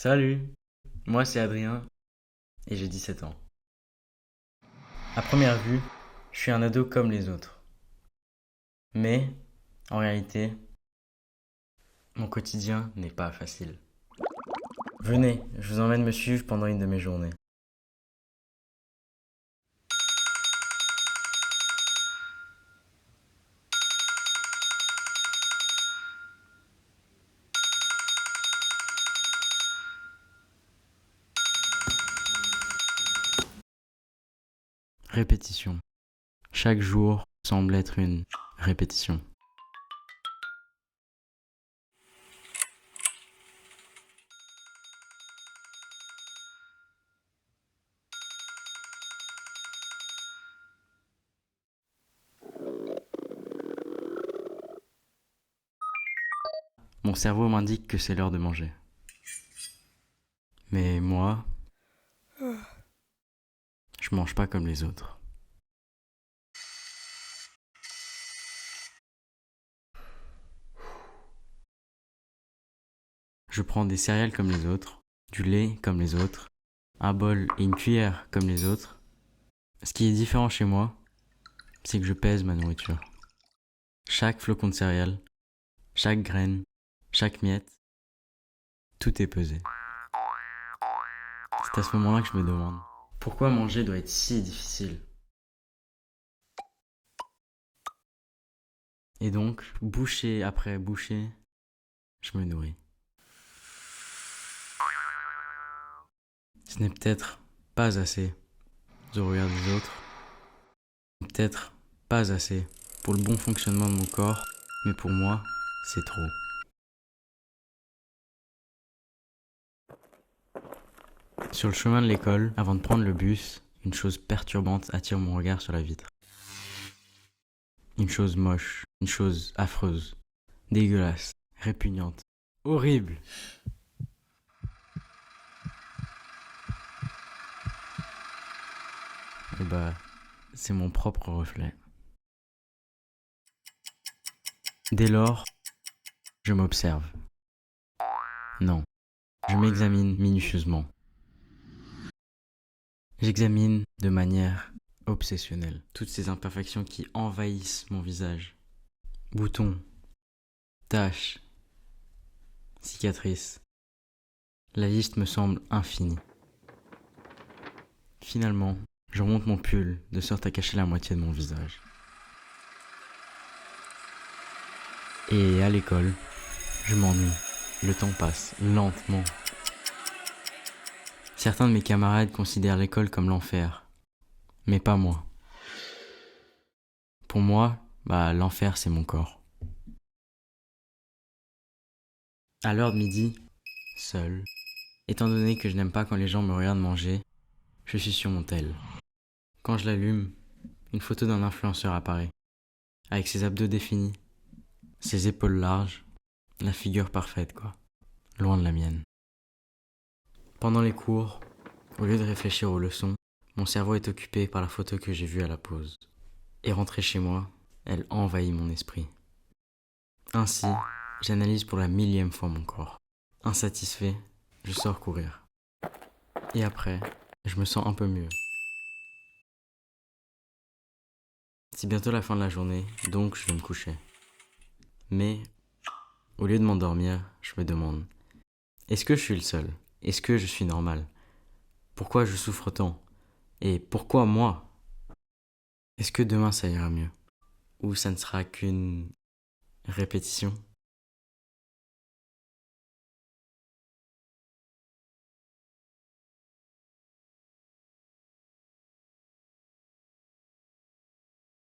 Salut, moi c'est Adrien et j'ai 17 ans. À première vue, je suis un ado comme les autres. Mais, en réalité, mon quotidien n'est pas facile. Venez, je vous emmène me suivre pendant une de mes journées. Répétition. Chaque jour semble être une répétition. Mon cerveau m'indique que c'est l'heure de manger. Mais moi, je mange pas comme les autres. Je prends des céréales comme les autres, du lait comme les autres, un bol et une cuillère comme les autres. Ce qui est différent chez moi, c'est que je pèse ma nourriture. Chaque flocon de céréales, chaque graine, chaque miette, tout est pesé. C'est à ce moment-là que je me demande, pourquoi manger doit être si difficile? Et donc, bouchée après bouchée, je me nourris. Ce n'est peut-être pas assez au regard des autres, peut-être pas assez pour le bon fonctionnement de mon corps, mais pour moi, c'est trop. Sur le chemin de l'école, avant de prendre le bus, une chose perturbante attire mon regard sur la vitre. Une chose moche, une chose affreuse, dégueulasse, répugnante, horrible. Et bah, c'est mon propre reflet. Dès lors, je m'observe. Non, je m'examine minutieusement. J'examine de manière obsessionnelle toutes ces imperfections qui envahissent mon visage. Boutons, taches, cicatrices. La liste me semble infinie. Finalement, je remonte mon pull de sorte à cacher la moitié de mon visage. Et à l'école, je m'ennuie. Le temps passe lentement. Certains de mes camarades considèrent l'école comme l'enfer, mais pas moi. Pour moi, l'enfer c'est mon corps. À l'heure de midi, seul, étant donné que je n'aime pas quand les gens me regardent manger, je suis sur mon tel. Quand je l'allume, une photo d'un influenceur apparaît, avec ses abdos définis, ses épaules larges, la figure parfaite quoi, loin de la mienne. Pendant les cours, au lieu de réfléchir aux leçons, mon cerveau est occupé par la photo que j'ai vue à la pause. Et rentrée chez moi, elle envahit mon esprit. Ainsi, j'analyse pour la millième fois mon corps. Insatisfait, je sors courir. Et après, je me sens un peu mieux. C'est bientôt la fin de la journée, donc je vais me coucher. Mais, au lieu de m'endormir, je me demande, est-ce que je suis le seul? Est-ce que je suis normal? Pourquoi je souffre tant? Et pourquoi moi? Est-ce que demain ça ira mieux? Ou ça ne sera qu'une répétition?